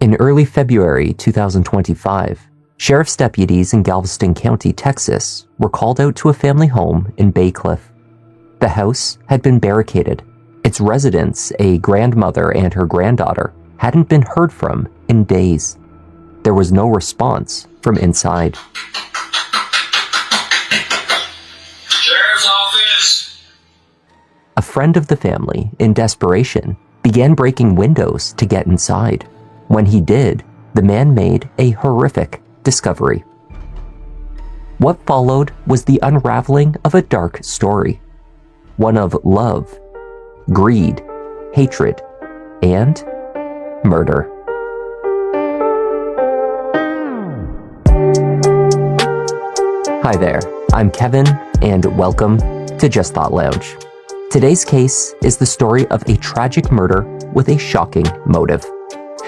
In early February 2025, sheriff's deputies in Galveston County, Texas, were called out to a family home in Bay Cliff. The house had been barricaded. Its residents, a grandmother and her granddaughter, hadn't been heard from in days. There was no response from inside. Sheriff's office! A friend of the family, in desperation, began breaking windows to get inside. When he did, the man made a horrific discovery. What followed was the unraveling of a dark story. One of love, greed, hatred, and murder. Hi there, I'm Kevin, and welcome to Just Thought Lounge. Today's case is the story of a tragic murder with a shocking motive.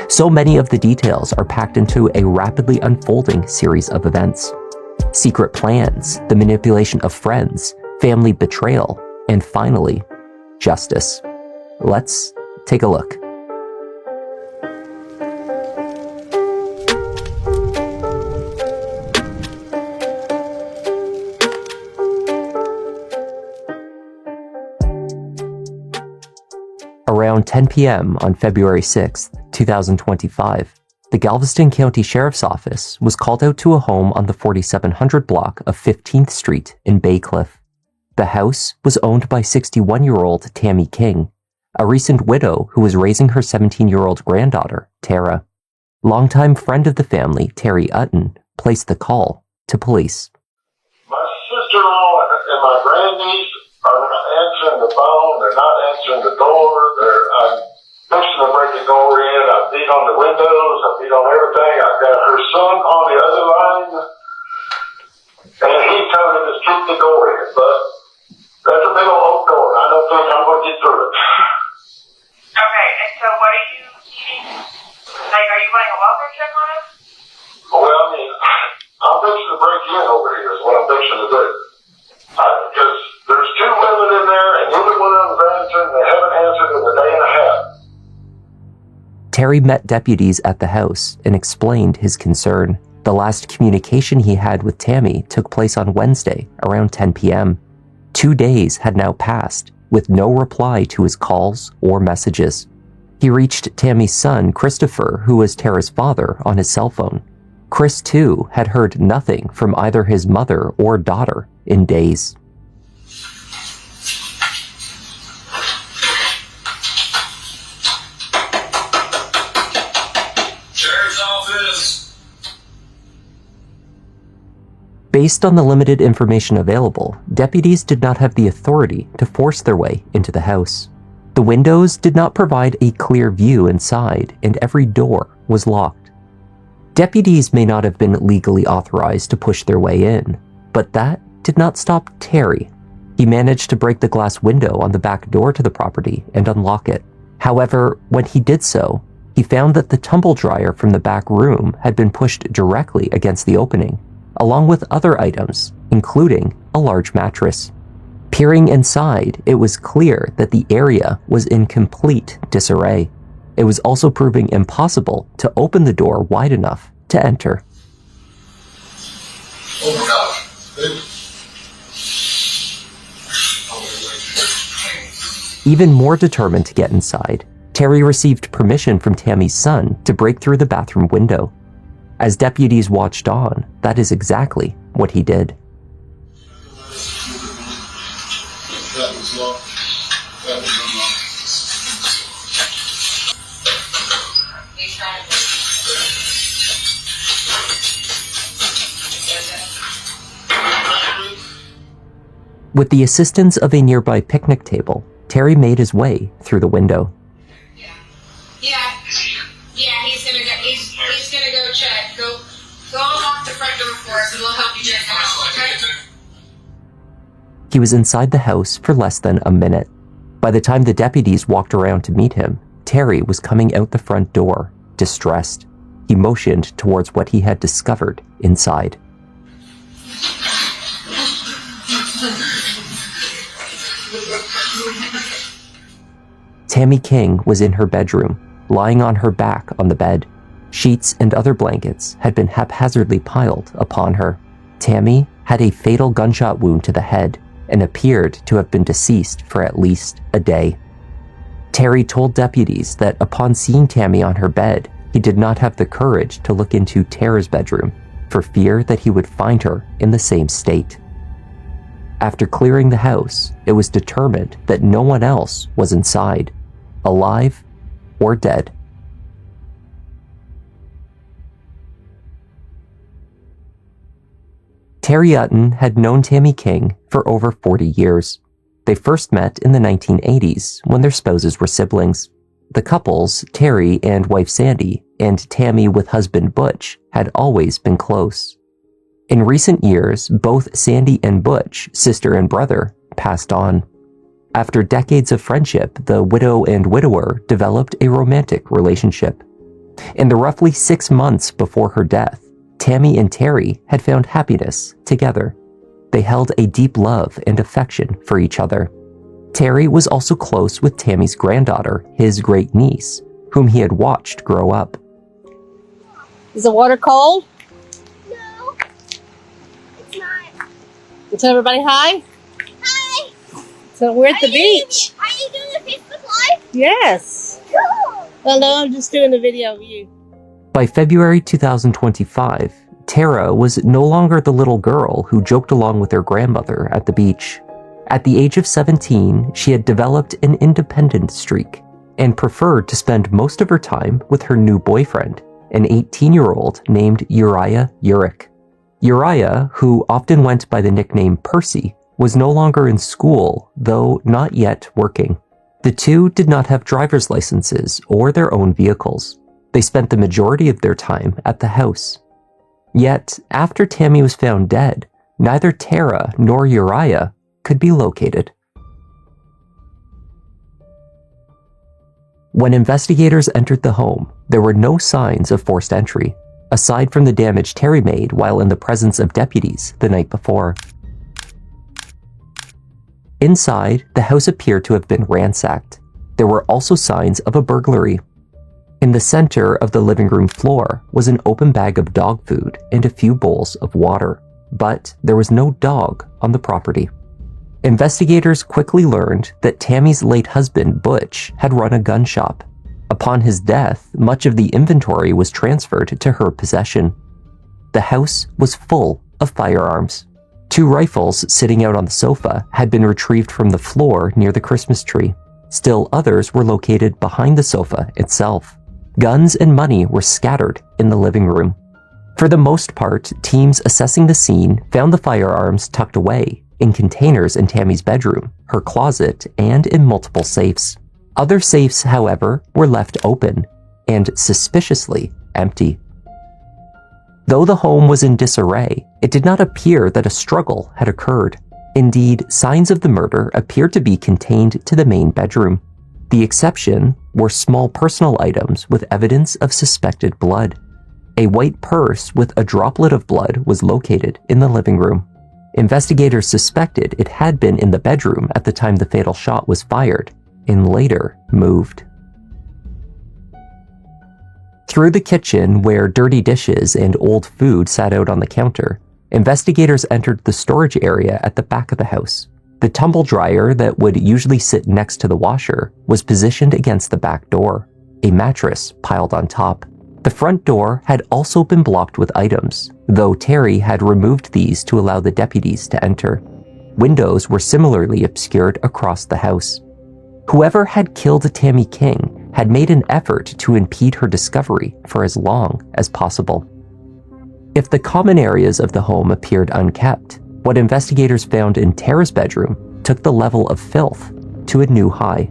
So many of the details are packed into a rapidly unfolding series of events. Secret plans, the manipulation of friends, family betrayal, and finally, justice. Let's take a look. Around 10 p.m. on February 6, 2025, the Galveston County Sheriff's Office was called out to a home on the 4700 block of 15th Street in Bay Cliff. The house was owned by 61-year-old Tammy King, a recent widow who was raising her 17-year-old granddaughter, Tara. Longtime friend of the family, Terry Utton, placed the call to police. My sister-in-law and my grandniece are not answering the phone. They're not answering the door. I'm fixing to break the door in. I beat on the windows. I beat on everything. I've got her son on the other line, and he told me to keep the door in. But that's a big old door. I don't think I'm going to get through it. Okay, and so what are you needing? Like, are you wanting a welfare check on us? Well, I mean, I'm fixing to break in over here is what I'm fixing to do. Because there's two women in there, and neither one of them's answering. They haven't answered in a day and a half. Terry met deputies at the house and explained his concern. The last communication he had with Tammy took place on Wednesday around 10 p.m. 2 days had now passed, with no reply to his calls or messages. He reached Tammy's son, Christopher, who was Tara's father, on his cell phone. Chris, too, had heard nothing from either his mother or daughter in days. Sheriff's office! Based on the limited information available, deputies did not have the authority to force their way into the house. The windows did not provide a clear view inside, and every door was locked. Deputies may not have been legally authorized to push their way in, but that did not stop Terry. He managed to break the glass window on the back door to the property and unlock it. However, when he did so, he found that the tumble dryer from the back room had been pushed directly against the opening, along with other items, including a large mattress. Peering inside, it was clear that the area was in complete disarray. It was also proving impossible to open the door wide enough to enter. Oh my God. Even more determined to get inside, Terry received permission from Tammy's son to break through the bathroom window. As deputies watched on, that is exactly what he did. That was locked. That was unlocked. With the assistance of a nearby picnic table, Terry made his way through the window. Yeah, he's gonna go check. Go unlock the front door for us and we'll help you check out, okay? He was inside the house for less than a minute. By the time the deputies walked around to meet him, Terry was coming out the front door, distressed. He motioned towards what he had discovered inside. Tammy King was in her bedroom, lying on her back on the bed. Sheets and other blankets had been haphazardly piled upon her. Tammy had a fatal gunshot wound to the head and appeared to have been deceased for at least a day. Terry told deputies that upon seeing Tammy on her bed, he did not have the courage to look into Tara's bedroom for fear that he would find her in the same state. After clearing the house, it was determined that no one else was inside, alive or dead. Terry Utton had known Tammy King for over 40 years. They first met in the 1980s when their spouses were siblings. The couples, Terry and wife Sandy, and Tammy with husband Butch, had always been close. In recent years, both Sandy and Butch, sister and brother, passed on. After decades of friendship, the widow and widower developed a romantic relationship. In the roughly 6 months before her death, Tammy and Terry had found happiness together. They held a deep love and affection for each other. Terry was also close with Tammy's granddaughter, his great-niece, whom he had watched grow up. Is the water cold? No, it's not. Tell everybody hi. Hi. So we're at the beach. Are you doing a Facebook Live? Yes. Cool. Well, no, I'm just doing a video of you. By February 2025, Tara was no longer the little girl who joked along with her grandmother at the beach. At the age of 17, she had developed an independent streak and preferred to spend most of her time with her new boyfriend, an 18-year-old named Uriah Urick. Uriah, who often went by the nickname Percy, was no longer in school, though not yet working. The two did not have driver's licenses or their own vehicles. They spent the majority of their time at the house. Yet, after Tammy was found dead, neither Tara nor Uriah could be located. When investigators entered the home, there were no signs of forced entry, aside from the damage Terry made while in the presence of deputies the night before. Inside, the house appeared to have been ransacked. There were also signs of a burglary. In the center of the living room floor was an open bag of dog food and a few bowls of water, but there was no dog on the property. Investigators quickly learned that Tammy's late husband, Butch, had run a gun shop. Upon his death, much of the inventory was transferred to her possession. The house was full of firearms. 2 rifles sitting out on the sofa had been retrieved from the floor near the Christmas tree. Still others were located behind the sofa itself. Guns and money were scattered in the living room. For the most part, teams assessing the scene found the firearms tucked away in containers in Tammy's bedroom, her closet, and in multiple safes. Other safes, however, were left open and suspiciously empty. Though the home was in disarray, it did not appear that a struggle had occurred. Indeed, signs of the murder appeared to be contained to the main bedroom. The exception were small personal items with evidence of suspected blood. A white purse with a droplet of blood was located in the living room. Investigators suspected it had been in the bedroom at the time the fatal shot was fired, and later moved. Through the kitchen, where dirty dishes and old food sat out on the counter, investigators entered the storage area at the back of the house. The tumble dryer that would usually sit next to the washer was positioned against the back door, a mattress piled on top. The front door had also been blocked with items, though Terry had removed these to allow the deputies to enter. Windows were similarly obscured across the house. Whoever had killed Tammy King had made an effort to impede her discovery for as long as possible. If the common areas of the home appeared unkept, what investigators found in Tara's bedroom took the level of filth to a new high.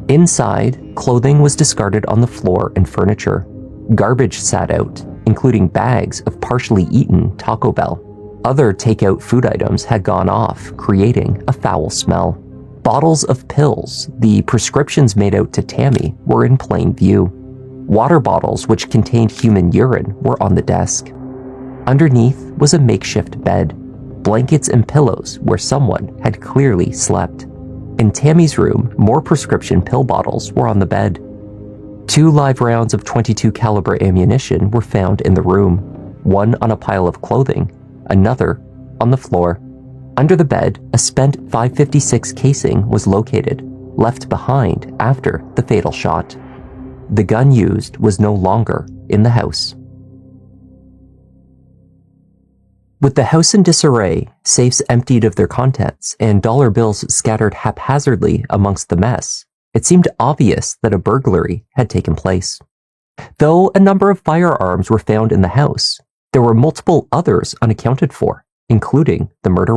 Inside, clothing was discarded on the floor and furniture. Garbage sat out, including bags of partially eaten Taco Bell. Other takeout food items had gone off, creating a foul smell. Bottles of pills, the prescriptions made out to Tammy, were in plain view. Water bottles which contained human urine were on the desk. Underneath was a makeshift bed, blankets and pillows where someone had clearly slept. In Tammy's room, more prescription pill bottles were on the bed. 2 live rounds of .22 caliber ammunition were found in the room, one on a pile of clothing, another on the floor. Under the bed, a spent .556 casing was located, left behind after the fatal shot. The gun used was no longer in the house. With the house in disarray, safes emptied of their contents, and dollar bills scattered haphazardly amongst the mess, it seemed obvious that a burglary had taken place. Though a number of firearms were found in the house, there were multiple others unaccounted for, including the murder